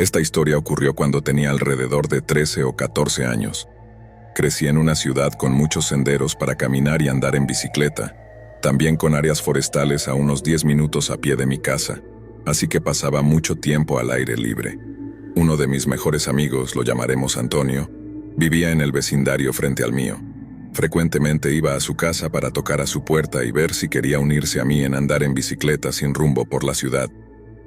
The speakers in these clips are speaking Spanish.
Esta historia ocurrió cuando tenía alrededor de 13 o 14 años. Crecí en una ciudad con muchos senderos para caminar y andar en bicicleta, también con áreas forestales a unos 10 minutos a pie de mi casa, así que pasaba mucho tiempo al aire libre. Uno de mis mejores amigos, lo llamaremos Antonio, vivía en el vecindario frente al mío. Frecuentemente iba a su casa para tocar a su puerta y ver si quería unirse a mí en andar en bicicleta sin rumbo por la ciudad.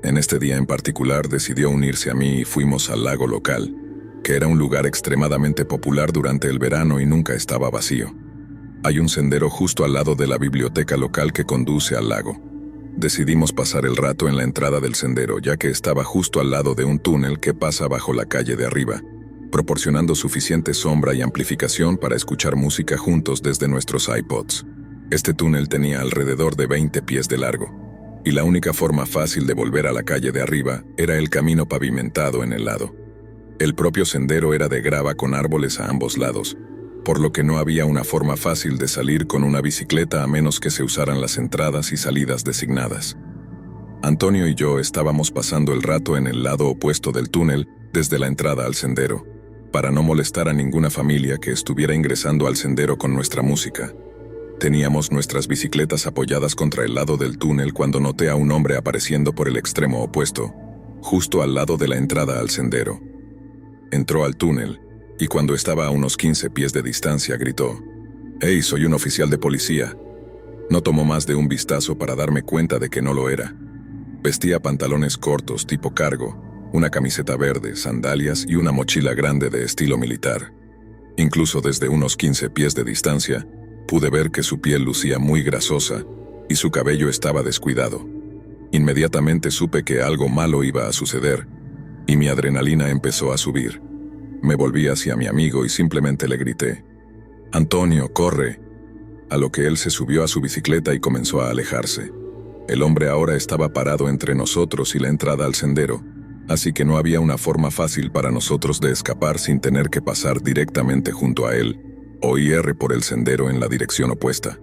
En este día en particular decidió unirse a mí y fuimos al lago local, que era un lugar extremadamente popular durante el verano y nunca estaba vacío. Hay un sendero justo al lado de la biblioteca local que conduce al lago. Decidimos pasar el rato en la entrada del sendero, ya que estaba justo al lado de un túnel que pasa bajo la calle de arriba, proporcionando suficiente sombra y amplificación para escuchar música juntos desde nuestros iPods. Este túnel tenía alrededor de 20 pies de largo, y la única forma fácil de volver a la calle de arriba era el camino pavimentado en el lado. El propio sendero era de grava con árboles a ambos lados, por lo que no había una forma fácil de salir con una bicicleta a menos que se usaran las entradas y salidas designadas. Antonio y yo estábamos pasando el rato en el lado opuesto del túnel desde la entrada al sendero, para no molestar a ninguna familia que estuviera ingresando al sendero con nuestra música. Teníamos nuestras bicicletas apoyadas contra el lado del túnel cuando noté a un hombre apareciendo por el extremo opuesto, justo al lado de la entrada al sendero. Entró al túnel, y cuando estaba a unos 15 pies de distancia gritó: «¡Hey, soy un oficial de policía!». No tomó más de un vistazo para darme cuenta de que no lo era. Vestía pantalones cortos tipo cargo, una camiseta verde, sandalias y una mochila grande de estilo militar. Incluso desde unos 15 pies de distancia, pude ver que su piel lucía muy grasosa y su cabello estaba descuidado. Inmediatamente supe que algo malo iba a suceder, y mi adrenalina empezó a subir. Me volví hacia mi amigo y simplemente le grité: «Antonio, corre», a lo que él se subió a su bicicleta y comenzó a alejarse. El hombre ahora estaba parado entre nosotros y la entrada al sendero, así que no había una forma fácil para nosotros de escapar sin tener que pasar directamente junto a él, o ir por el sendero en la dirección opuesta.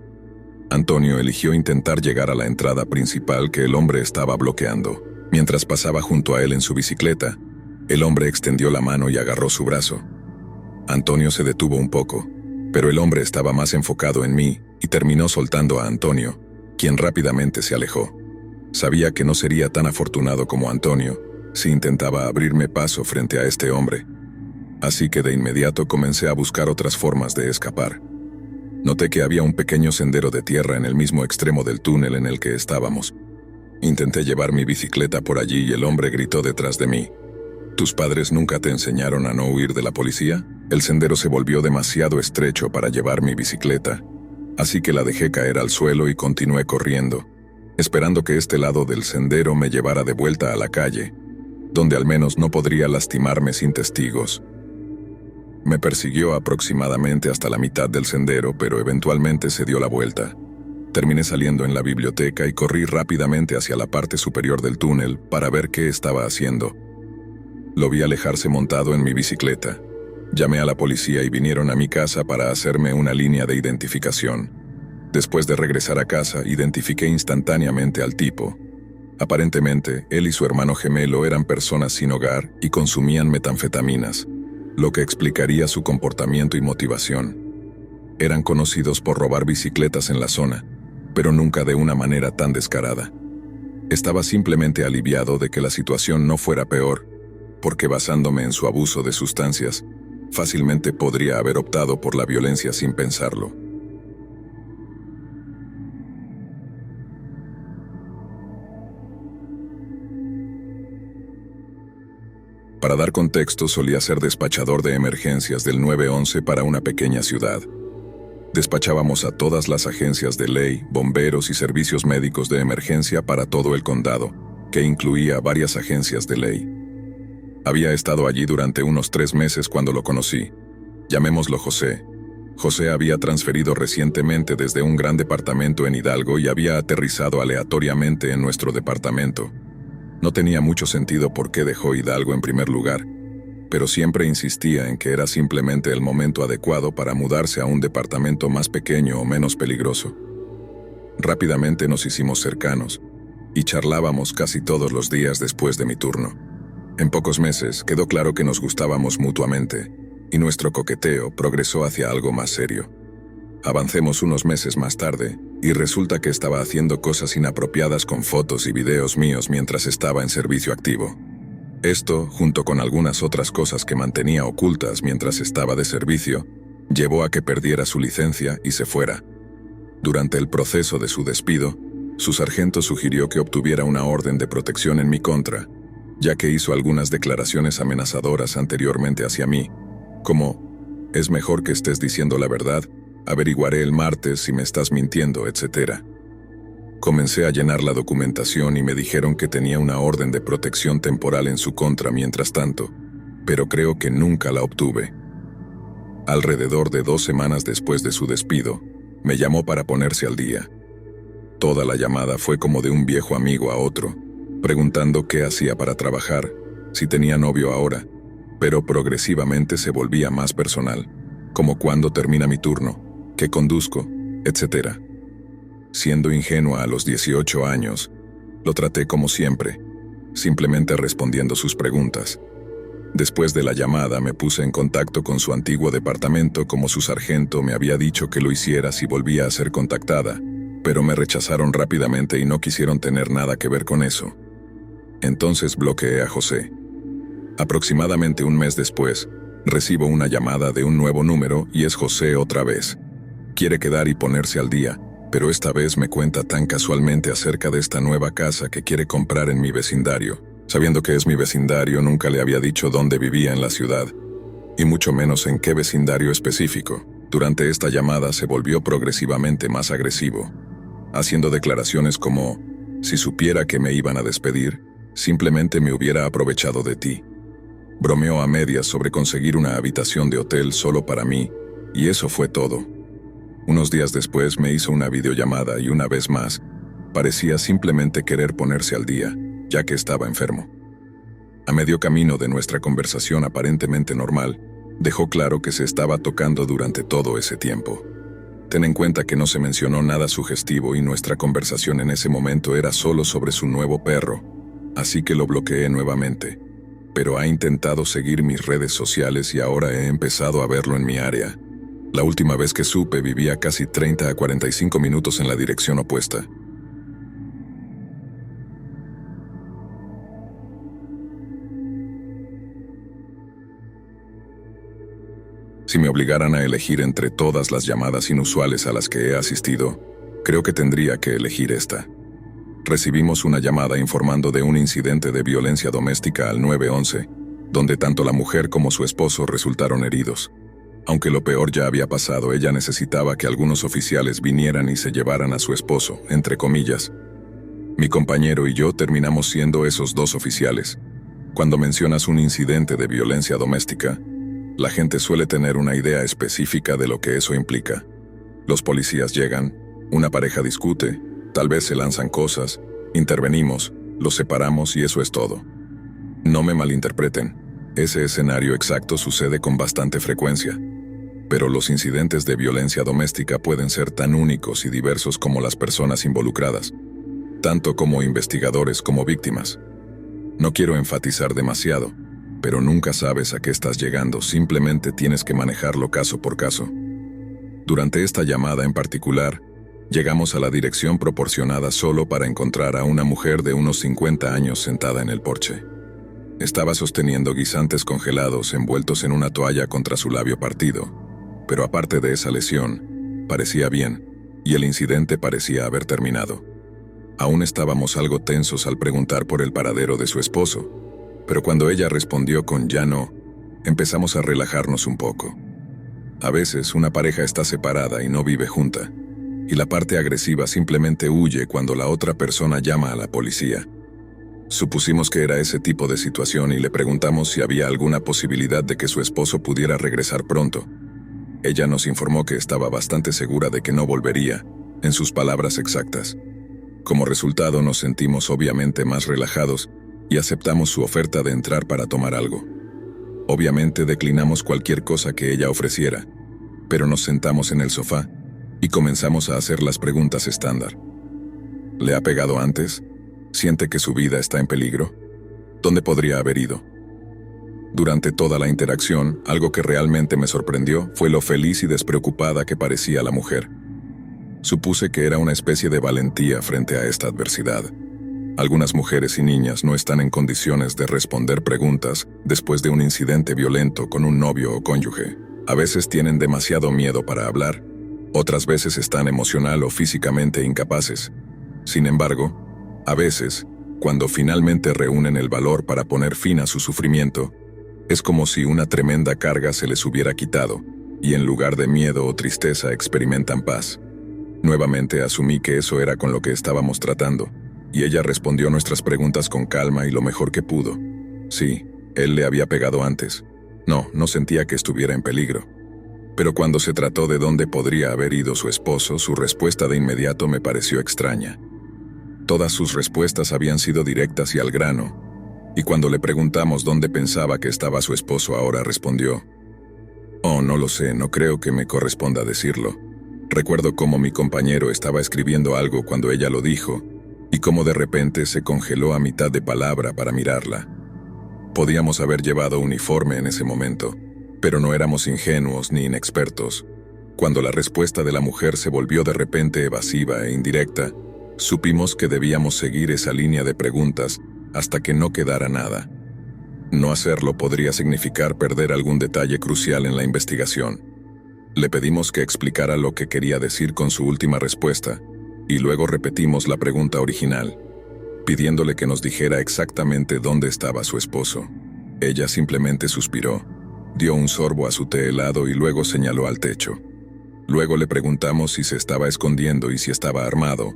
Antonio eligió intentar llegar a la entrada principal que el hombre estaba bloqueando. Mientras pasaba junto a él en su bicicleta, el hombre extendió la mano y agarró su brazo. Antonio se detuvo un poco, pero el hombre estaba más enfocado en mí y terminó soltando a Antonio, quien rápidamente se alejó. Sabía que no sería tan afortunado como Antonio si intentaba abrirme paso frente a este hombre, así que de inmediato comencé a buscar otras formas de escapar. Noté que había un pequeño sendero de tierra en el mismo extremo del túnel en el que estábamos. Intenté llevar mi bicicleta por allí y el hombre gritó detrás de mí: «¿Tus padres nunca te enseñaron a no huir de la policía?». El sendero se volvió demasiado estrecho para llevar mi bicicleta, así que la dejé caer al suelo y continué corriendo, esperando que este lado del sendero me llevara de vuelta a la calle, donde al menos no podría lastimarme sin testigos. Me persiguió aproximadamente hasta la mitad del sendero, pero eventualmente se dio la vuelta. Terminé saliendo en la biblioteca y corrí rápidamente hacia la parte superior del túnel para ver qué estaba haciendo. Lo vi alejarse montado en mi bicicleta. Llamé a la policía y vinieron a mi casa para hacerme una línea de identificación. Después de regresar a casa, identifiqué instantáneamente al tipo. Aparentemente, él y su hermano gemelo eran personas sin hogar y consumían metanfetaminas, lo que explicaría su comportamiento y motivación. Eran conocidos por robar bicicletas en la zona, pero nunca de una manera tan descarada. Estaba simplemente aliviado de que la situación no fuera peor, porque basándome en su abuso de sustancias, fácilmente podría haber optado por la violencia sin pensarlo. Para dar contexto, solía ser despachador de emergencias del 911 para una pequeña ciudad. Despachábamos a todas las agencias de ley, bomberos y servicios médicos de emergencia para todo el condado, que incluía varias agencias de ley. Había estado allí durante unos 3 meses cuando lo conocí. Llamémoslo José. José había transferido recientemente desde un gran departamento en Hidalgo y había aterrizado aleatoriamente en nuestro departamento. No tenía mucho sentido por qué dejó Hidalgo en primer lugar, pero siempre insistía en que era simplemente el momento adecuado para mudarse a un departamento más pequeño o menos peligroso. Rápidamente nos hicimos cercanos, y charlábamos casi todos los días después de mi turno. En pocos meses quedó claro que nos gustábamos mutuamente, y nuestro coqueteo progresó hacia algo más serio. Avancemos unos meses más tarde, y resulta que estaba haciendo cosas inapropiadas con fotos y videos míos mientras estaba en servicio activo. Esto, junto con algunas otras cosas que mantenía ocultas mientras estaba de servicio, llevó a que perdiera su licencia y se fuera. Durante el proceso de su despido, su sargento sugirió que obtuviera una orden de protección en mi contra, ya que hizo algunas declaraciones amenazadoras anteriormente hacia mí, como: «Es mejor que estés diciendo la verdad, averiguaré el martes si me estás mintiendo», etc. Comencé a llenar la documentación y me dijeron que tenía una orden de protección temporal en su contra mientras tanto, pero creo que nunca la obtuve. Alrededor de 2 semanas después de su despido, me llamó para ponerse al día. Toda la llamada fue como de un viejo amigo a otro, preguntando qué hacía para trabajar, si tenía novio ahora, pero progresivamente se volvía más personal, como cuándo termina mi turno, qué conduzco, etc. Siendo ingenua a los 18 años, lo traté como siempre, simplemente respondiendo sus preguntas. Después de la llamada me puse en contacto con su antiguo departamento como su sargento me había dicho que lo hiciera si volvía a ser contactada, pero me rechazaron rápidamente y no quisieron tener nada que ver con eso. Entonces bloqueé a José. Aproximadamente un mes después, recibo una llamada de un nuevo número y es José otra vez. Quiere quedar y ponerse al día, pero esta vez me cuenta tan casualmente acerca de esta nueva casa que quiere comprar en mi vecindario. Sabiendo que es mi vecindario, nunca le había dicho dónde vivía en la ciudad, y mucho menos en qué vecindario específico. Durante esta llamada se volvió progresivamente más agresivo, haciendo declaraciones como: «Si supiera que me iban a despedir, simplemente me hubiera aprovechado de ti». Bromeó a medias sobre conseguir una habitación de hotel solo para mí, y eso fue todo. Unos días después me hizo una videollamada y una vez más, parecía simplemente querer ponerse al día, ya que estaba enfermo. A medio camino de nuestra conversación aparentemente normal, dejó claro que se estaba tocando durante todo ese tiempo. Ten en cuenta que no se mencionó nada sugestivo y nuestra conversación en ese momento era solo sobre su nuevo perro, así que lo bloqueé nuevamente. Pero ha intentado seguir mis redes sociales y ahora he empezado a verlo en mi área. La última vez que supe vivía casi 30 a 45 minutos en la dirección opuesta. Si me obligaran a elegir entre todas las llamadas inusuales a las que he asistido, creo que tendría que elegir esta. Recibimos una llamada informando de un incidente de violencia doméstica al 911, donde tanto la mujer como su esposo resultaron heridos. Aunque lo peor ya había pasado, ella necesitaba que algunos oficiales vinieran y se llevaran a su esposo, entre comillas. Mi compañero y yo terminamos siendo esos 2 oficiales. Cuando mencionas un incidente de violencia doméstica, la gente suele tener una idea específica de lo que eso implica. Los policías llegan, una pareja discute, tal vez se lanzan cosas, intervenimos, los separamos y eso es todo. No me malinterpreten, ese escenario exacto sucede con bastante frecuencia. Pero los incidentes de violencia doméstica pueden ser tan únicos y diversos como las personas involucradas, tanto como investigadores como víctimas. No quiero enfatizar demasiado, pero nunca sabes a qué estás llegando, simplemente tienes que manejarlo caso por caso. Durante esta llamada en particular, llegamos a la dirección proporcionada solo para encontrar a una mujer de unos 50 años sentada en el porche. Estaba sosteniendo guisantes congelados envueltos en una toalla contra su labio partido, pero aparte de esa lesión, parecía bien, y el incidente parecía haber terminado. Aún estábamos algo tensos al preguntar por el paradero de su esposo, pero cuando ella respondió con «ya no», empezamos a relajarnos un poco. A veces una pareja está separada y no vive junta, y la parte agresiva simplemente huye cuando la otra persona llama a la policía. Supusimos que era ese tipo de situación y le preguntamos si había alguna posibilidad de que su esposo pudiera regresar pronto. Ella nos informó que estaba bastante segura de que no volvería, en sus palabras exactas. Como resultado nos sentimos obviamente más relajados y aceptamos su oferta de entrar para tomar algo. Obviamente declinamos cualquier cosa que ella ofreciera, pero nos sentamos en el sofá y comenzamos a hacer las preguntas estándar. ¿Le ha pegado antes? ¿Siente que su vida está en peligro? ¿Dónde podría haber ido? Durante toda la interacción, algo que realmente me sorprendió fue lo feliz y despreocupada que parecía la mujer. Supuse que era una especie de valentía frente a esta adversidad. Algunas mujeres y niñas no están en condiciones de responder preguntas después de un incidente violento con un novio o cónyuge. A veces tienen demasiado miedo para hablar, otras veces están emocional o físicamente incapaces. Sin embargo, a veces, cuando finalmente reúnen el valor para poner fin a su sufrimiento, es como si una tremenda carga se les hubiera quitado, y en lugar de miedo o tristeza experimentan paz. Nuevamente asumí que eso era con lo que estábamos tratando, y ella respondió nuestras preguntas con calma y lo mejor que pudo. Sí, él le había pegado antes. No sentía que estuviera en peligro. Pero cuando se trató de dónde podría haber ido su esposo, su respuesta de inmediato me pareció extraña. Todas sus respuestas habían sido directas y al grano, y cuando le preguntamos dónde pensaba que estaba su esposo ahora, respondió: «Oh, no lo sé, no creo que me corresponda decirlo. Recuerdo cómo mi compañero estaba escribiendo algo cuando ella lo dijo, y cómo de repente se congeló a mitad de palabra para mirarla. Podíamos haber llevado uniforme en ese momento, pero no éramos ingenuos ni inexpertos. Cuando la respuesta de la mujer se volvió de repente evasiva e indirecta, supimos que debíamos seguir esa línea de preguntas hasta que no quedara nada. No hacerlo podría significar perder algún detalle crucial en la investigación. Le pedimos que explicara lo que quería decir con su última respuesta, y luego repetimos la pregunta original, pidiéndole que nos dijera exactamente dónde estaba su esposo. Ella simplemente suspiró, dio un sorbo a su té helado y luego señaló al techo. Luego le preguntamos si se estaba escondiendo y si estaba armado.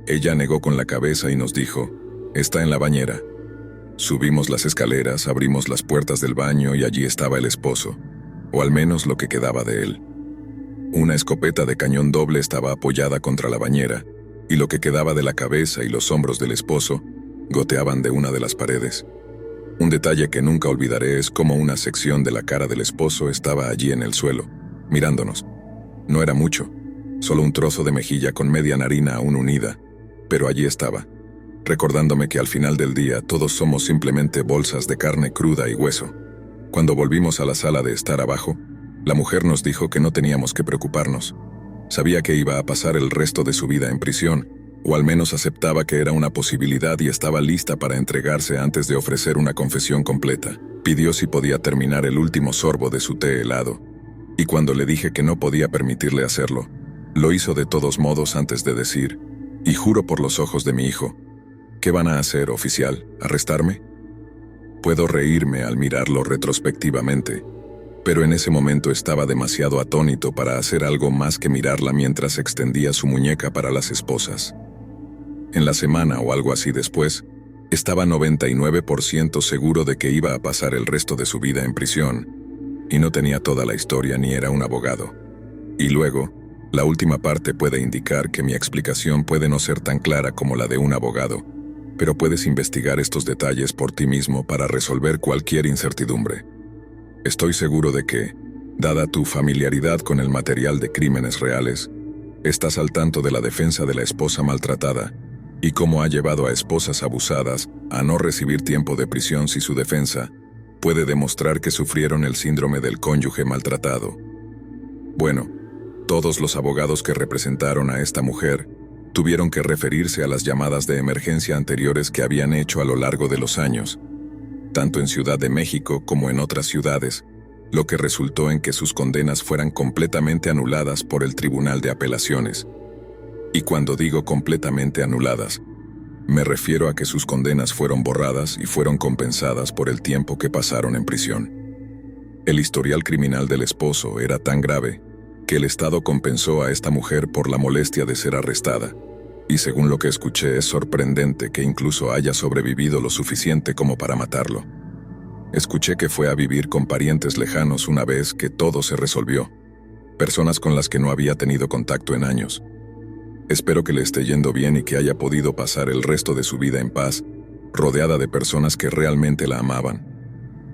Ella negó con la cabeza y nos dijo: «Está en la bañera». Subimos las escaleras, abrimos las puertas del baño y allí estaba el esposo, o al menos lo que quedaba de él. Una escopeta de cañón doble estaba apoyada contra la bañera, y lo que quedaba de la cabeza y los hombros del esposo goteaban de una de las paredes. Un detalle que nunca olvidaré es cómo una sección de la cara del esposo estaba allí en el suelo, mirándonos. No era mucho, solo un trozo de mejilla con media narina aún unida, pero allí estaba, recordándome que al final del día todos somos simplemente bolsas de carne cruda y hueso. Cuando volvimos a la sala de estar abajo, la mujer nos dijo que no teníamos que preocuparnos. Sabía que iba a pasar el resto de su vida en prisión, o al menos aceptaba que era una posibilidad y estaba lista para entregarse antes de ofrecer una confesión completa. Pidió si podía terminar el último sorbo de su té helado, y cuando le dije que no podía permitirle hacerlo, lo hizo de todos modos antes de decir: «Y juro por los ojos de mi hijo». «¿Qué van a hacer, oficial? ¿Arrestarme?». Puedo reírme al mirarlo retrospectivamente, pero en ese momento estaba demasiado atónito para hacer algo más que mirarla mientras extendía su muñeca para las esposas. En la semana o algo así después, estaba 99% seguro de que iba a pasar el resto de su vida en prisión, y no tenía toda la historia ni era un abogado. Y luego, la última parte puede indicar que mi explicación puede no ser tan clara como la de un abogado, pero puedes investigar estos detalles por ti mismo para resolver cualquier incertidumbre. Estoy seguro de que, dada tu familiaridad con el material de crímenes reales, estás al tanto de la defensa de la esposa maltratada y cómo ha llevado a esposas abusadas a no recibir tiempo de prisión si su defensa puede demostrar que sufrieron el síndrome del cónyuge maltratado. Bueno, todos los abogados que representaron a esta mujer tuvieron que referirse a las llamadas de emergencia anteriores que habían hecho a lo largo de los años, tanto en Ciudad de México como en otras ciudades, lo que resultó en que sus condenas fueran completamente anuladas por el Tribunal de Apelaciones. Y cuando digo completamente anuladas, me refiero a que sus condenas fueron borradas y fueron compensadas por el tiempo que pasaron en prisión. El historial criminal del esposo era tan grave que el Estado compensó a esta mujer por la molestia de ser arrestada, y según lo que escuché es sorprendente que incluso haya sobrevivido lo suficiente como para matarlo. Escuché que fue a vivir con parientes lejanos una vez que todo se resolvió, personas con las que no había tenido contacto en años. Espero que le esté yendo bien y que haya podido pasar el resto de su vida en paz, rodeada de personas que realmente la amaban.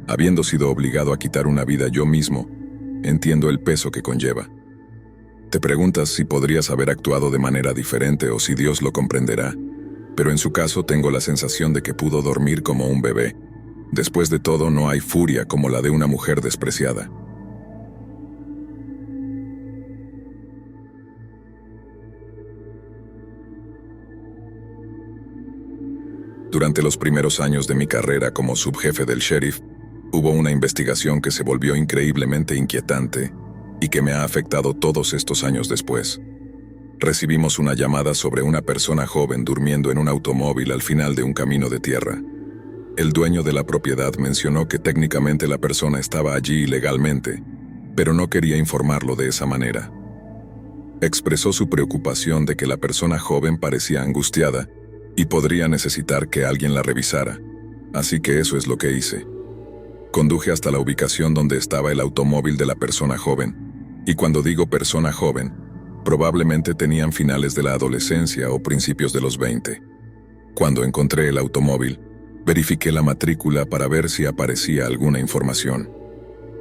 Habiendo sido obligado a quitar una vida yo mismo, entiendo el peso que conlleva. Te preguntas si podrías haber actuado de manera diferente o si Dios lo comprenderá, pero en su caso tengo la sensación de que pudo dormir como un bebé, Después de todo, no hay furia como la de una mujer despreciada. Durante los primeros años de mi carrera como subjefe del sheriff, hubo una investigación que se volvió increíblemente inquietante y que me ha afectado todos estos años después. Recibimos una llamada sobre una persona joven durmiendo en un automóvil al final de un camino de tierra. El dueño de la propiedad mencionó que técnicamente la persona estaba allí ilegalmente, pero no quería informarlo de esa manera. Expresó su preocupación de que la persona joven parecía angustiada y podría necesitar que alguien la revisara, así que eso es lo que hice. Conduje hasta la ubicación donde estaba el automóvil de la persona joven, y cuando digo persona joven, probablemente tenían finales de la adolescencia o principios de los 20. Cuando encontré el automóvil, verifiqué la matrícula para ver si aparecía alguna información.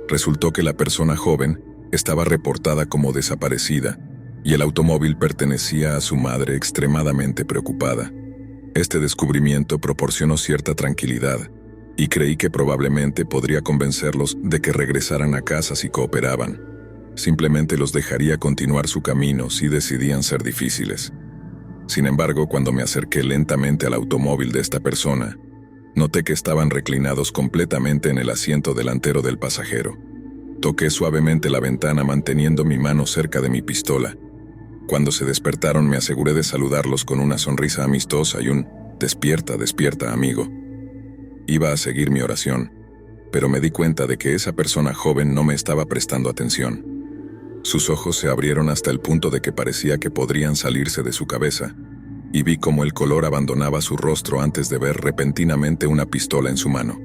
Resultó que la persona joven estaba reportada como desaparecida y el automóvil pertenecía a su madre extremadamente preocupada. Este descubrimiento proporcionó cierta tranquilidad y creí que probablemente podría convencerlos de que regresaran a casa si cooperaban. Simplemente los dejaría continuar su camino si decidían ser difíciles. Sin embargo, cuando me acerqué lentamente al automóvil de esta persona, noté que estaban reclinados completamente en el asiento delantero del pasajero. Toqué suavemente la ventana manteniendo mi mano cerca de mi pistola. Cuando se despertaron me aseguré de saludarlos con una sonrisa amistosa y un "Despierta, despierta, amigo". Iba a seguir mi oración, pero me di cuenta de que esa persona joven no me estaba prestando atención. Sus ojos se abrieron hasta el punto de que parecía que podrían salirse de su cabeza, y vi cómo el color abandonaba su rostro antes de ver repentinamente una pistola en su mano.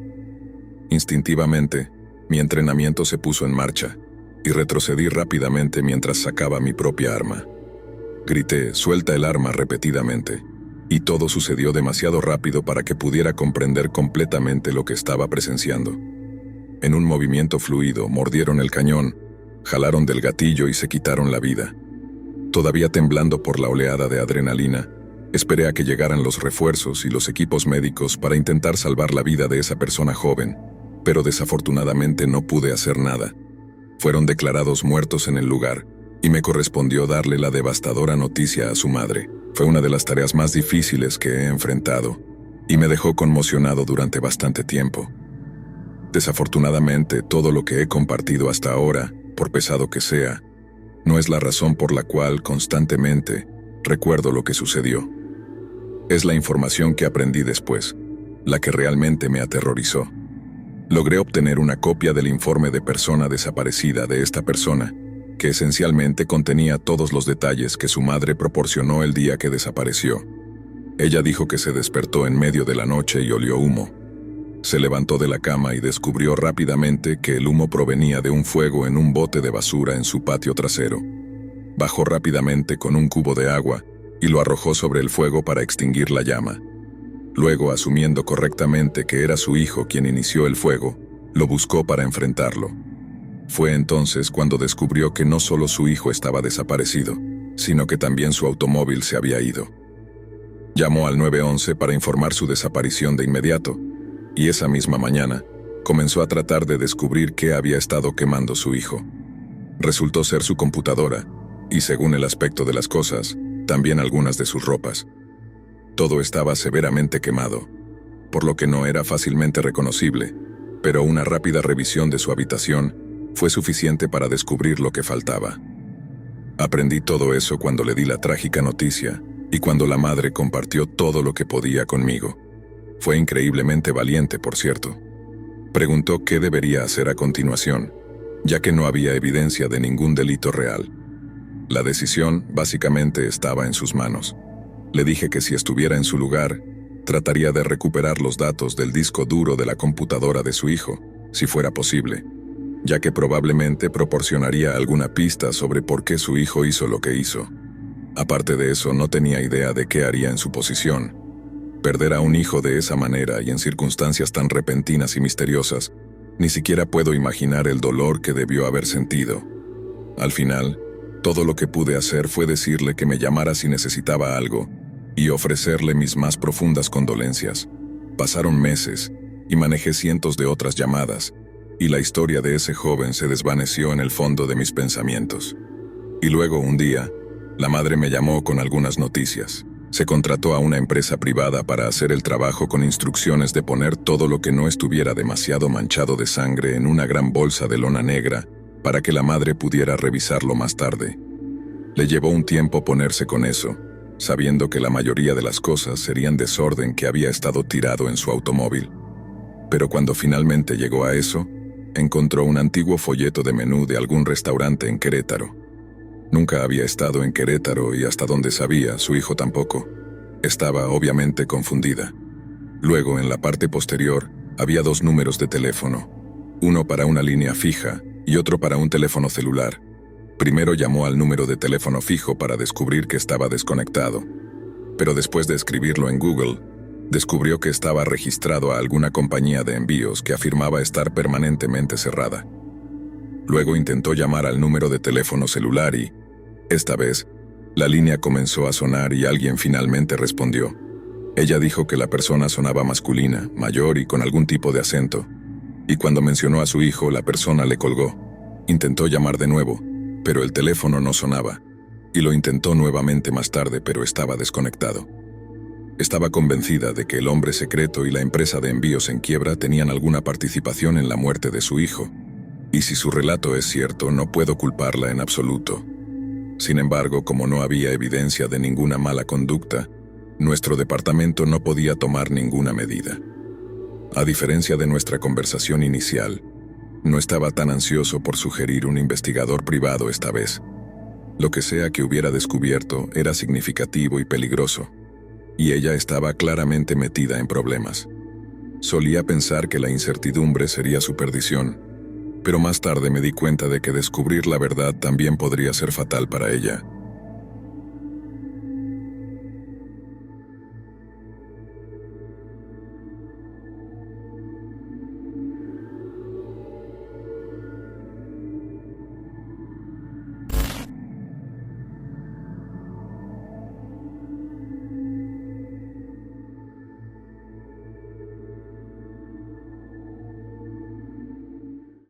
Instintivamente, mi entrenamiento se puso en marcha, y retrocedí rápidamente mientras sacaba mi propia arma. Grité, "Suelta el arma", repetidamente, y todo sucedió demasiado rápido para que pudiera comprender completamente lo que estaba presenciando. En un movimiento fluido, mordieron el cañón, jalaron del gatillo y se quitaron la vida. Todavía temblando por la oleada de adrenalina, esperé a que llegaran los refuerzos y los equipos médicos para intentar salvar la vida de esa persona joven, pero desafortunadamente no pude hacer nada. Fueron declarados muertos en el lugar, y me correspondió darle la devastadora noticia a su madre. Fue una de las tareas más difíciles que he enfrentado, y me dejó conmocionado durante bastante tiempo. Desafortunadamente, todo lo que he compartido hasta ahora, por pesado que sea, no es la razón por la cual constantemente recuerdo lo que sucedió. Es la información que aprendí después, la que realmente me aterrorizó. Logré obtener una copia del informe de persona desaparecida de esta persona, que esencialmente contenía todos los detalles que su madre proporcionó el día que desapareció. Ella dijo que se despertó en medio de la noche y olió humo. Se levantó de la cama y descubrió rápidamente que el humo provenía de un fuego en un bote de basura en su patio trasero. Bajó rápidamente con un cubo de agua y lo arrojó sobre el fuego para extinguir la llama. Luego, asumiendo correctamente que era su hijo quien inició el fuego, lo buscó para enfrentarlo. Fue entonces cuando descubrió que no solo su hijo estaba desaparecido, sino que también su automóvil se había ido. Llamó al 911 para informar su desaparición de inmediato, y esa misma mañana comenzó a tratar de descubrir qué había estado quemando su hijo. Resultó ser su computadora, y según el aspecto de las cosas, también algunas de sus ropas. Todo estaba severamente quemado, por lo que no era fácilmente reconocible, pero una rápida revisión de su habitación fue suficiente para descubrir lo que faltaba. Aprendí todo eso cuando le di la trágica noticia y cuando la madre compartió todo lo que podía conmigo. Fue increíblemente valiente, por cierto. Preguntó qué debería hacer a continuación, ya que no había evidencia de ningún delito real. La decisión, básicamente, estaba en sus manos. Le dije que si estuviera en su lugar, trataría de recuperar los datos del disco duro de la computadora de su hijo, si fuera posible, ya que probablemente proporcionaría alguna pista sobre por qué su hijo hizo lo que hizo. Aparte de eso, no tenía idea de qué haría en su posición. Perder a un hijo de esa manera y en circunstancias tan repentinas y misteriosas, ni siquiera puedo imaginar el dolor que debió haber sentido. Al final, todo lo que pude hacer fue decirle que me llamara si necesitaba algo y ofrecerle mis más profundas condolencias. Pasaron meses, y manejé cientos de otras llamadas, y la historia de ese joven se desvaneció en el fondo de mis pensamientos. Y luego, un día, la madre me llamó con algunas noticias. Se contrató a una empresa privada para hacer el trabajo con instrucciones de poner todo lo que no estuviera demasiado manchado de sangre en una gran bolsa de lona negra para que la madre pudiera revisarlo más tarde. Le llevó un tiempo ponerse con eso, sabiendo que la mayoría de las cosas serían desorden que había estado tirado en su automóvil. Pero cuando finalmente llegó a eso, encontró un antiguo folleto de menú de algún restaurante en Querétaro. Nunca había estado en Querétaro y hasta donde sabía, su hijo tampoco. Estaba obviamente confundida. Luego, en la parte posterior, había 2 números de teléfono, uno para una línea fija y otro para un teléfono celular. Primero llamó al número de teléfono fijo para descubrir que estaba desconectado, pero después de escribirlo en Google, descubrió que estaba registrado a alguna compañía de envíos que afirmaba estar permanentemente cerrada. Luego intentó llamar al número de teléfono celular y, esta vez, la línea comenzó a sonar y alguien finalmente respondió. Ella dijo que la persona sonaba masculina, mayor y con algún tipo de acento, y cuando mencionó a su hijo, la persona le colgó. Intentó llamar de nuevo, pero el teléfono no sonaba, y lo intentó nuevamente más tarde, pero estaba desconectado. Estaba convencida de que el hombre secreto y la empresa de envíos en quiebra tenían alguna participación en la muerte de su hijo, y si su relato es cierto, no puedo culparla en absoluto. Sin embargo, como no había evidencia de ninguna mala conducta, nuestro departamento no podía tomar ninguna medida. A diferencia de nuestra conversación inicial, no estaba tan ansioso por sugerir un investigador privado esta vez. Lo que sea que hubiera descubierto era significativo y peligroso, y ella estaba claramente metida en problemas. Solía pensar que la incertidumbre sería su perdición, pero más tarde me di cuenta de que descubrir la verdad también podría ser fatal para ella.